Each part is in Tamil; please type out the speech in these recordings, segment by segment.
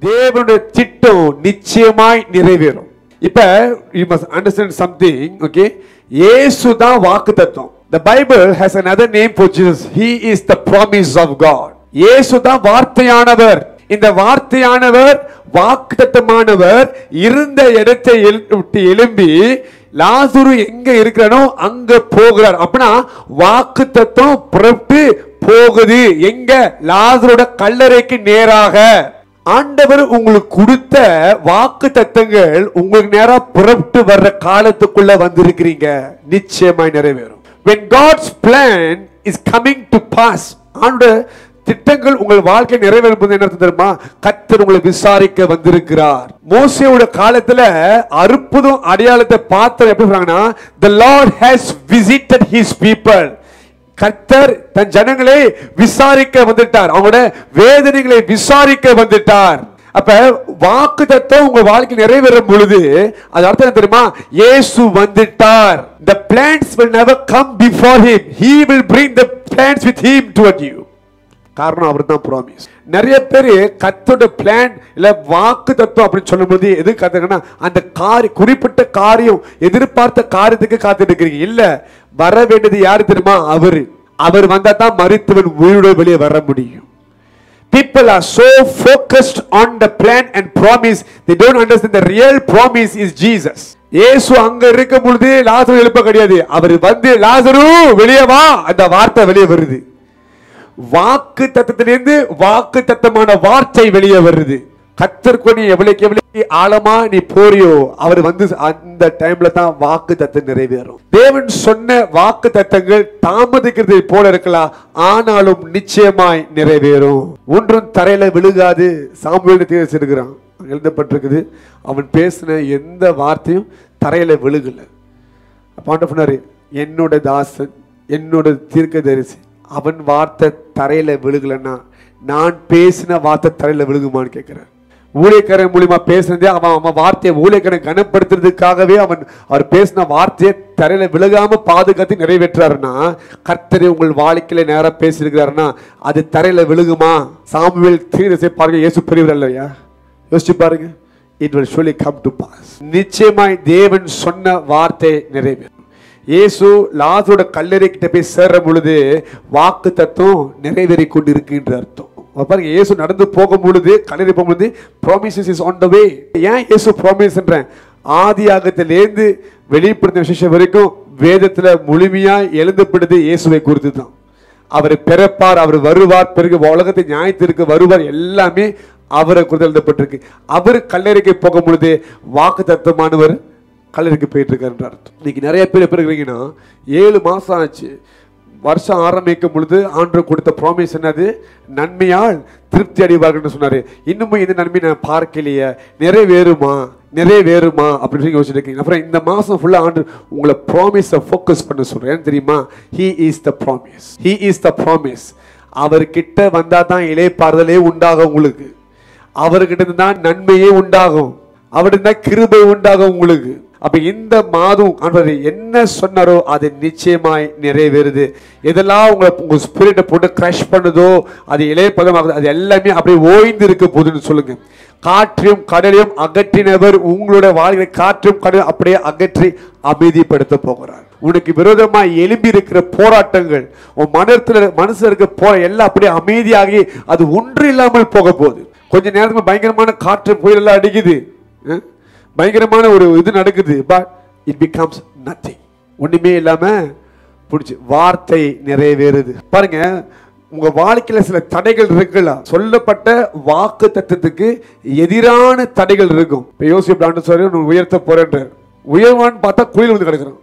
தேவனுடைய திட்டம் நிச்சயமாய் நிறைவேறும். இப்ப you must understand something, okay? இயேசு தான் வாக்குத்தத்தம். The Bible has another name for Jesus. He is the promise of God. இயேசு தான் வார்த்தையானவர். இந்த வார்த்தையானவர் வாக்குத்தத்தமானவர் இருந்த இடத்தை விட்டு எழும்பி லாசரு எங்க இருக்கிறானோ அங்க போகிறார். அப்படின்னா வாக்குத்தத்தம் புறப்பட்டு போகுது. எங்க? லாசரோட கல்லறைக்கு நேராக. ஆண்டவர் உங்களுக்கு கொடுத்த வாக்கு தத்தங்கள் உங்களுக்கு நேரா புறப்பட்டு வர்ற காலத்துக்குள்ள வந்திருக்கிறீங்க. நிச்சயமாய் நிறைவேறும். When God's plan is coming to pass, ஆண்டவர் திட்டங்கள் உங்கள் வாழ்க்கை நிறைவேறும் என்ன தெரியுமா? கர்த்தர் உங்களை விசாரிக்க வந்திருக்கிறார். மோசேயோட காலத்துல அற்புதம் அடையாளத்தை பார்த்து எப்படி சொல்றாங்கன்னா, the Lord has visited his people. கர்த்தர் தன் ஜனங்களை விசாரிக்க வந்துட்டார். அவங்களோட வேதனைகளை விசாரிக்க வந்துட்டார். அப்ப வாக்கு தத்தம் உங்க வாழ்க்கை நிறைவேறும் பொழுது அது அர்த்தம் என்ன தெரியுமா? இயேசு வந்துட்டார். The plans will never come before him. He will bring the plans with him toward you. காரணம் அவர் தான் ப்ராமிஸ். நிறைய பேர் கர்த்தருடைய பிளான் இல்ல வாக்கு தத்துவம் அப்படின்னு சொல்லும்போது எது காத்துக்கன்னா அந்த குறிப்பிட்ட காரியம் எதிர்பார்த்த காரியத்துக்கு காத்துட்டு இருக்கிறீங்க. இல்ல, வர வேண்டியது யாரு தெரியுமா? அவர் வந்தா தான் மரித்தவன் உயிரோட வெளியே வர முடியும். People are so focused on the plan and promise, they don't understand the real promise is Jesus. இயேசு அங்க இருக்கும் பொழுது லாசரு எழுப்ப கிடையாது. அவர் வந்து லாசரு வெளியே வா, அந்த வார்த்தை வெளியே வருது. வாக்கு தத்தத்திலிருந்து வாக்கு தத்தமான வார்த்தை வெளியே வருது. கர்த்தர் கொண்டு எவ்வளவு ஆழமா நீ போறியோ அவர் வந்து அந்த டைம்ல தான் வாக்கு தத்தம் நிறைவேறும். தேவன் சொன்ன வாக்கு தத்தங்கள் தாமதிக்கிறது போல இருக்கலாம், ஆனாலும் நிச்சயமாய் நிறைவேறும். ஒன்றும் தரையில விழுகாது. சாமுவேல் தீர்ச்சிருக்கிறான், எழுதப்பட்டிருக்குது. அவன் பேசின எந்த வார்த்தையும் தரையில விழுகல. அப்ப சொன்னாரு, என்னோட தாசன் என்னோட தீர்க்கதரிசி அவன் வார்த்தை தரையில விழுகலன்னா நான் பேசின வார்த்தை தரையில விழுகுமான்னு கேட்கிறார். ஊழியக்காரன் மூலியமா பேசுனதே அவன் வார்த்தையை ஊழியக்காரன் கனப்படுத்துறதுக்காகவே அவர் பேசின வார்த்தையை தரையில விழுகாம பாதுகாத்து நிறைவேற்றாருன்னா, கர்த்தரே உங்கள் வாழ்க்கையில நேரா பேசியிருக்கிறாருன்னா அது தரையில விழுகுமா? சாமுவேல் தீர்க்கதரிசியை பாருங்க, இயேசு பெரியவர் இல்லையா? யோசிச்சு பாருங்க. It will surely come to pass. நிச்சயமாய் தேவன் சொன்ன வார்த்தை நிறைவேறும். இயேசு லாசரோட கல்லறை கிட்ட போய் சேர்ற பொழுது வாக்கு தத்துவம் நிறைவேறி கொண்டு இருக்கின்ற அர்த்தம். பாருங்க, இயேசு நடந்து போகும் பொழுது கல்லறை போகும்போது promises is on the way. ஏன் இயேசு ப்ராமிஸ் என்றேன்? ஆதியாகத்திலிருந்து வெளிப்படுத்தின விசேஷம் வரைக்கும் வேதத்துல முழுமையா எழுதப்படுது இயேசுவை குறித்து தான். அவர் பிறப்பார், அவர் வருவார், பிறகு உலகத்தை நியாயத்திற்கு வருவார், எல்லாமே அவரை குறித்து எழுதப்பட்டிருக்கு. அவர் கல்லறைக்கு போகும் பொழுது வாக்கு தத்துவமானவர் கல்லறைக்கு போயிட்டு இருக்காருன்ற அர்த்தம். இன்னைக்கு நிறைய பேர் எப்படி இருக்கிறீங்கன்னா, 7 மாசம் ஆச்சு, வருஷம் ஆரம்பிக்கும் பொழுது ஆண்டவர் கொடுத்த ப்ராமிஸ் என்னது? நன்மையால் திருப்தி அடைவார்கள் சொன்னாரு. இன்னமும் இந்த நன்மை நான் பார்க்கலையே, நிறைவேறுமா அப்படின்னு சொல்லி யோசிச்சுட்டு இருக்கீங்க. அப்புறம் இந்த மாசம் ஃபுல்லா ஆண்டவர் உங்களை ப்ராமிஸை ஃபோக்கஸ் பண்ண சொல்றேன். ஏன்னு தெரியுமா? He is the promise. He is the promise. அவர்கிட்ட வந்தா தான் இளைப்பாறுதலே உண்டாகும் உங்களுக்கு. அவர்கிட்ட தான் நன்மையே உண்டாகும். அவர்கிட்ட தான் கிருபை உண்டாகும் உங்களுக்கு. அப்ப இந்த மாதம் ஆண்டவர் என்ன சொன்னாரோ அது நிச்சயமாய் நிறைவேறுது. எதெல்லாம் உங்க ஸ்பிரிட்டை போட்டு கிரஷ் பண்ணுதோ, அது இளையப்பதமாகுது, அது எல்லாமே அப்படியே ஓய்ந்து இருக்க போதுன்னு சொல்லுங்க. காற்றையும் கடலையும் அகற்றினவர் உங்களோட வாழ்க்கை காற்றும் கடல் அப்படியே அகற்றி அமைதிப்படுத்த போகிறார். உனக்கு விரோதமா எழும்பி இருக்கிற போராட்டங்கள், உன் மனசுல இருக்க எல்லாம் அப்படியே அமைதியாகி அது ஒன்று இல்லாமல் போக போகுது. கொஞ்ச நேரத்துக்கு பயங்கரமான காற்று புயல் எல்லாம் அடிக்குது, பயங்கரமான ஒரு இது நடக்குது. But it becomes nothing. ஒண்ணுமே இல்லாம புடிச்சு வார்த்தை நிறைவேறுது. பாருங்க, உங்க வாழ்க்கையில சில தடைகள் இருக்கலாம். சொல்லப்பட்ட வாக்கு தத்துவத்துக்கு எதிரான தடைகள் இருக்கும். இப்ப யோசிப்பு உயர்த்த போறேன்ற உயர்வான்னு பார்த்தா குயில் வந்து கிடக்குறோம்.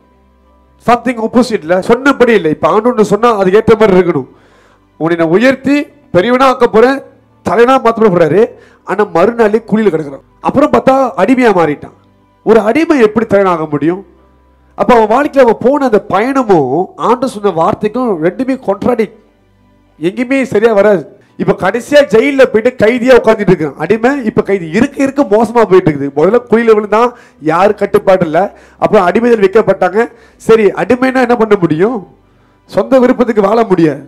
சம்திங் ஆப்போசிட்ல சொன்னபடி இல்லை. இப்ப ஆண்டு சொன்னா அது ஏற்ற மாதிரி இருக்கணும். உன்னை நான் உயர்த்தி பெரியவனா ஆக்க போறேன், தலைவனா மாத்த போறாரு. ஆனா மறுநாளே குழியில கிடக்குறான். அப்புறம் பார்த்தா அடிமையா மாறிட்டான். ஒரு அடிமை எப்படி தலைவனாக முடியும்? அப்ப அவன் வாழ்க்கையில அவன் போன அந்த பயணமும் ஆண்டு சொன்ன வார்த்தைக்கும் ரெண்டுமே கான்ட்ராடிக்ட், எங்கேயுமே சரியா வராது. இப்ப கடைசியா ஜெயில போயிட்டு கைதியா உட்காந்துட்டு இருக்கான் அடிமை. இப்ப கைதி இருக்க மோசமா போயிட்டு இருக்குது. முதல்ல குழியில விழுந்தான், யாரு கட்டுப்பாடு இல்ல. அப்புறம் அடிமைகள் வைக்கப்பட்டாங்க. சரி, அடிமைன்னா என்ன பண்ண முடியும்? சொந்த விருப்பத்துக்கு வாழ முடியாது.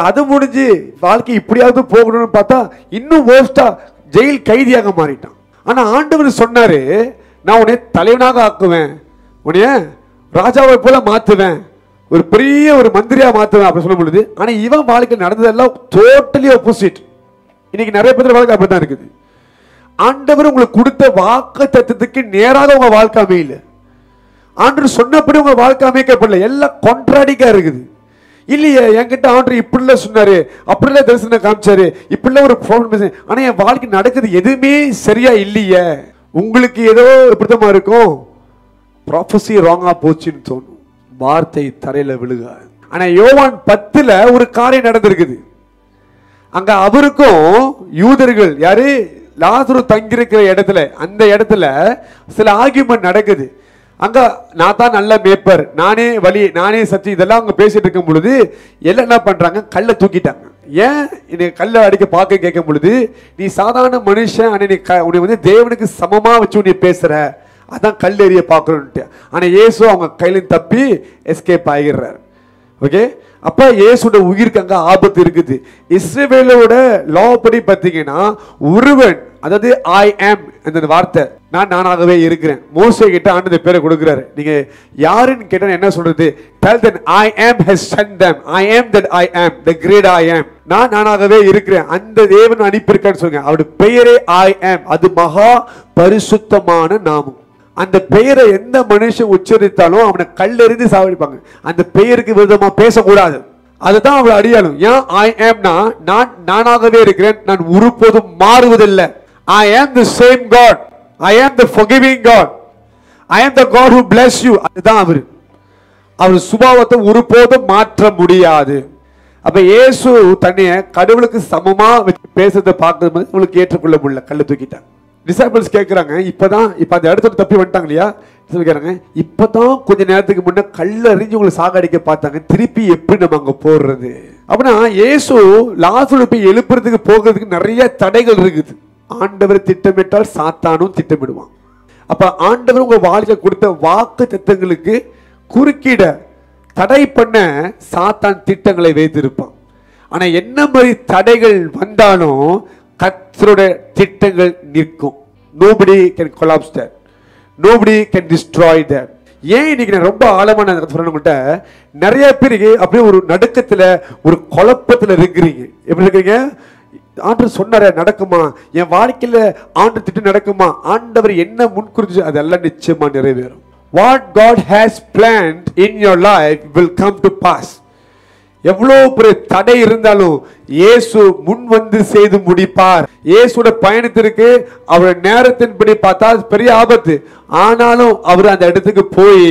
அது முடிஞ்சு வாழ்க்கை இப்படியாவது போகணும்னு பார்த்தா இன்னும் வேஸ்டா ஜெயில் கைதியாக மாறிட்டான். ஆனா ஆண்டவர் சொன்னாரு, நான் உன்னை தலைவனாக ஆக்குவேன், உன்னைய ராஜாவை போல மாத்துவேன், ஒரு பெரிய ஒரு மந்திரியா மாத்துவேன் அப்படி சொல்லும் பொழுது, ஆனா இவன் வாழ்க்கை நடந்ததெல்லாம் டோட்டலி ஆப்போசிட். இன்னைக்கு நிறைய பேர் வாழ்க்கை அப்படித்தான் இருக்குது. ஆண்டவர் உங்களுக்கு கொடுத்த வாக்கு தத்துவத்துக்கு நேராக உங்க வாழ்க்கை அமையல. ஆண்டவர் சொன்னபடி உங்க வாழ்க்கை அமைக்கப்படல, எல்லாம் கான்ட்ராடிக்கா இருக்குது. இல்லையே, என்கிட்ட ஆண்டவர் இப்படிலாம் சொன்னாரு, அப்படிலாம் தரிசனம் காமிச்சாரு, இப்படிலாம் ஒரு ப்ராப்ளம், ஆனா என் வாழ்க்கை நடக்குது எதுவுமே சரியா இல்லையே. உங்களுக்கு ஏதோ எப்படித்தமா இருக்கும், ப்ராஃபஸி ராங்கா போச்சுன்னு தோணும், வார்த்தை தரையில விழுகாது. ஆனா யோவான் 10ல் ஒரு காரியம் நடந்திருக்குது. அங்க அவருக்கும் யூதர்கள் யாரு லாசரு தங்கியிருக்கிற இடத்துல, அந்த இடத்துல சில ஆர்கியூமெண்ட் நடக்குது. அங்க நான் தான் நல்ல மேப்பர், நானே வழி, நானே சத்தியம், இதெல்லாம் அவங்க பேசிட்டு இருக்கும் பொழுது எல்லாம் என்ன பண்றாங்க, கல்லை தூக்கிட்டாங்க. ஏன் என்னை கல்லை அடிக்க பார்க்க கேட்கும் பொழுது, நீ சாதாரண மனுஷன், ஆனா நீ உன்னை வந்து தேவனுக்கு சமமா வச்சு உன்னை பேசுற, அதான் கல் எறிய பார்க்கணும்ட்டு. ஆனா இயேசு அவங்க கையில தப்பி எஸ்கேப் ஆகிடுறாரு. ஓகே, அப்ப இயேசுவோட உயிருக்கு அங்க ஆபத்து இருக்குது. இஸ்ரவேலோட லா படி பார்த்தீங்கன்னா ஒருவன், அதாவது ஐ ஆம் அந்த வார்த்தை, நான் நானாகவே இருக்கிறேன், மோசே கிட்ட ஆண்டவர் பேரை கொடுக்கிறாரு. நீங்க யாருன்னு கேட்டா என்ன சொல்றது, tell them I am has sent them, I am that I am, the great I am, நான் நானாகவே இருக்கிறேன், அந்த தேவன் அனுப்பியிருக்கான்னு சொல்லுங்க. அவருடைய பெயரே I am, அது மகா பரிசுத்தமான நாமம். அந்த பெயரை எந்த மனுஷன் உச்சரித்தாலும் அவனை கல்லெறிந்து சாவடிப்பாங்க. அந்த பெயருக்கு விதமா பேசக்கூடாது, அதுதான் அவளை அடியாளும். ஏன் ஐ ஆம்னா, நான் நானாகவே இருக்கிறேன், நான் ஒருபோதும் மாறுவதில்லை. I am the same God, I am the forgiving God, I am the God who bless you. அதுதான் அவர். அவர் சுபாவத்தை ஒருபோதும் மாற்ற முடியாது. அப்ப இயேசு தன்னைய கடவுளுக்கு சமமா வச்சு பேசுறதை பார்க்கறது உங்களுக்கு ஏற்றுக்கொள்ள முடியல, கல்ல தூக்கிட்டாங்க. டிசைபிள்ஸ் கேட்குறாங்க, இப்ப அந்த இடத்துல தப்பி வந்துட்டாங்க இல்லையா, கேட்குறாங்க, இப்பதான் கொஞ்ச நேரத்துக்கு முன்ன கல்ல அறிஞ்சு உங்களை சாகடிக்க பார்த்தாங்க, திருப்பி எப்படி நம்ம அங்க போடுறது? அப்படின்னா இயேசு லாசரு போய் எழுப்புறதுக்கு போகிறதுக்கு நிறைய தடைகள் இருக்குது. ஆண்டவர் திட்டமிட்டால் சாத்தானும் திட்டமிடுவான். அப்ப ஆண்டவர் உங்க வாழ்க்கை கொடுத்த வாக்கு திட்டங்களுக்கு குறுக்கிட தடை பண்ண சாத்தான் திட்டங்களை வைத்திருப்பான். ஆனா என்ன மாதிரி தடைகள் வந்தாலும் கர்த்தருடைய திட்டங்கள் நிற்கும். Nobody can collapse that, nobody can destroy that. ஏன் இன்னைக்கு நான் ரொம்ப ஆழமான சொல்றேன்கிட்ட, நிறைய பேருக்கு அப்படியே ஒரு நடுக்கத்துல ஒரு குழப்பத்துல இருக்கிறீங்க. எப்படி இருக்கிறீங்க? ஆண்டவர் சொன்னார நடக்குமா, என் வாழ்க்கையில ஆண்டவர் திட்டம் நடக்குமா, ஆண்டவர் என்ன முன்குறிச்சு அதெல்லாம் நிச்சயமா நிறைவேறும். What God has planned in your life will come to pass. எவ்வளவு பெரிய தடை இருந்தாலும் இயேசு முன் வந்து செய்து முடிப்பார். இயேசுட பயணத்திற்கு அவருடைய நேரத்தின்படி பார்த்தா பெரிய ஆபத்து, ஆனாலும் அவர் அந்த இடத்துக்கு போய்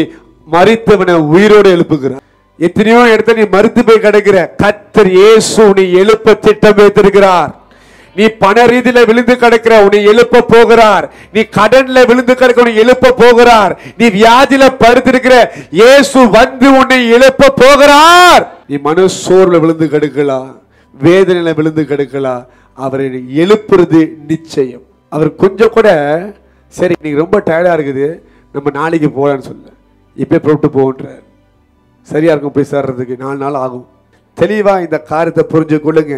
மரித்தவனை உயிரோடு எழுப்புகிறார். எத்தனையோ இடத்துல நீ மரித்து போய் கிடக்கிற, கர்த்தர் இயேசு உன்னை எழுப்ப திட்டம் வைத்திருக்கிறார். நீ பண ரீதியில விழுந்து கிடக்கிற, உன்னை எழுப்ப போகிறார். நீ கடன்ல விழுந்து கிடக்க, உன்னை எழுப்ப போகிறார். நீ வியாதியில படுத்திருக்கிற, இயேசு வந்து உன்னை எழுப்ப போகிறார். நீ மனசோர்வுல விழுந்து கிடக்கலாம், வேதனையில விழுந்து கிடக்கலாம், அவரை எழுப்புறது நிச்சயம். அவர் கொஞ்சம் கூட சரி நீங்க ரொம்ப டயர்டா இருக்குது, நம்ம நாளைக்கு போகலான்னு சொல்ல, இப்ப புறப்பட்டு போகின்றார். சரியா இருக்கும், போய் சேர்றதுக்கு 4 நாள் ஆகும். தெளிவா இந்த காரியத்தை புரிஞ்சு கொள்ளுங்க.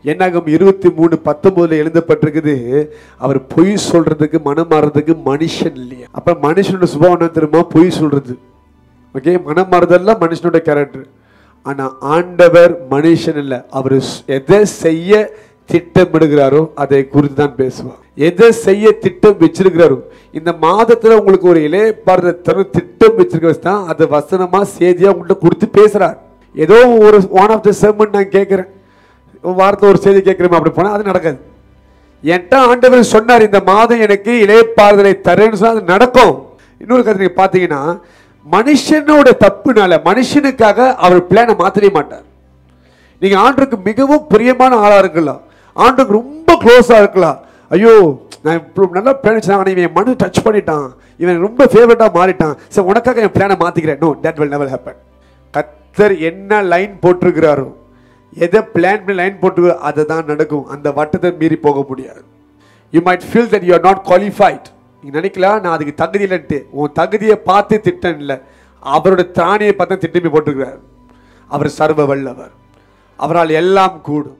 என்னாகும் 23:19 எழுதப்பட்டிருக்குது, அவர் பொய் சொல்றதுக்கு மனம் மாறுறதுக்கு மனுஷன் இல்லையா. அப்ப மனுஷனோட சுபாவம் தெரியுமா, பொய் சொல்றது. ஓகே, மனம் மாறுதெல்லாம் மனுஷனோட கேரக்டர். ஆனா ஆண்டவர் மனுஷன் இல்ல, அவர் எதை செய்ய திட்டமிடுகிறாரோ அதை குறித்து தான் பேசுவார். எதை செய்ய திட்டம் வச்சிருக்கிறாரோ, இந்த மாதத்துல உங்களுக்கு ஒரு இளைய திட்டம் வச்சிருக்க, அது வசனமா செய்தியா உங்கள்கிட்ட கொடுத்து பேசுறார். ஏதோ ஒரு ஒன் ஆஃப் த செர்மன் நான் கேட்கிறேன், வாரத்தில் ஒரு செய்தி கேட்கிறேன், அப்படி போனா அது நடக்காது. என்கிட்ட ஆண்டவர் சொன்னார் இந்த மாதம் எனக்கு இளைப்பாறுதலை தரேன்னு சொன்னா அது நடக்கும். இன்னொரு கதை நீங்க பாத்தீங்கன்னா, மனுஷனோட தப்புனால மனுஷனுக்காக அவர் பிளானை மாற்றவே மாட்டார். நீங்க ஆண்டவருக்கு மிகவும் பிரியமான ஆளா இருக்கலாம், ஆண்டவருக்கு ரொம்ப க்ளோஸா இருக்கலாம். ஐயோ நான் நல்லா பிளான் வச்சேன், இவன் மனு டச் பண்ணிட்டான், இவன் ரொம்ப ஃபேவரட்டா மாறிட்டான், சரி உனக்காக என் பிளானை மாத்திக்கிறேன். No, that will never happen. கர்த்தர் என்ன லைன் போட்டிருக்கிறாரோ, எதை பிளான் பண்ணி லைன் போட்டு அதை தான் நடக்கும். அந்த வட்டத்தை மீறி போக முடியாது. You might feel that you are not qualified. நீங்க நினைக்கலாம் நான் அதுக்கு தகுதி இல்லைன்ட்டு. உன் தகுதியை பார்த்து திட்டம் இல்லை, அவரோட திராணியை பார்த்து திட்டமே போட்டிருக்கிறார். அவர் சர்வ வல்லவர், அவரால் எல்லாம் கூடும்.